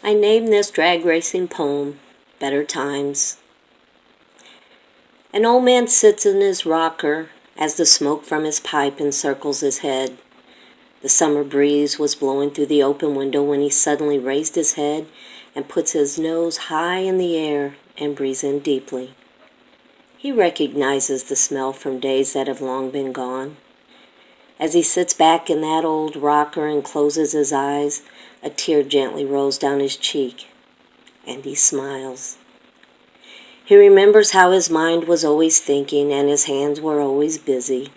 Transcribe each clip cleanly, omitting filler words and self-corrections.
I named this drag racing poem, Better Times. An old man sits in his rocker as the smoke from his pipe encircles his head. The summer breeze was blowing through the open window when he suddenly raised his head and puts his nose high in the air and breathes in deeply. He recognizes the smell from days that have long been gone. As he sits back in that old rocker and closes his eyes, a tear gently rolls down his cheek, and he smiles. He remembers how his mind was always thinking and his hands were always busy,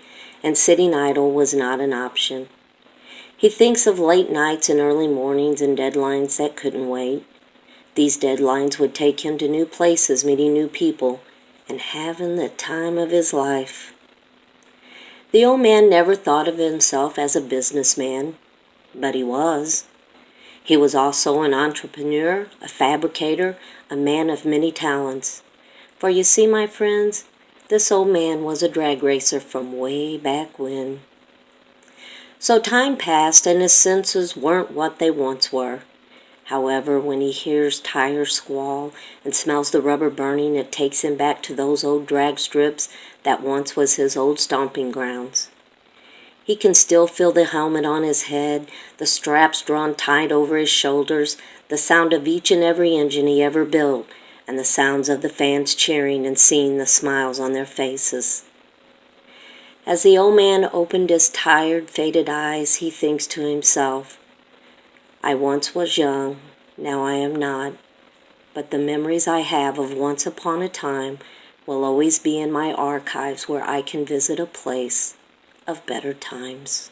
and sitting idle was not an option. He thinks of late nights and early mornings and deadlines that couldn't wait. These deadlines would take him to new places, meeting new people, and having the time of his life. The old man never thought of himself as a businessman, but he was. He was also an entrepreneur, a fabricator, a man of many talents. For you see, my friends, this old man was a drag racer from way back when. So time passed and his senses weren't what they once were. However, when he hears tires squall and smells the rubber burning, it takes him back to those old drag strips that once was his old stomping grounds. He can still feel the helmet on his head, the straps drawn tight over his shoulders, the sound of each and every engine he ever built, and the sounds of the fans cheering and seeing the smiles on their faces. As the old man opened his tired, faded eyes, he thinks to himself, I once was young, now I am not, but the memories I have of once upon a time will always be in my archives where I can visit a place of better times.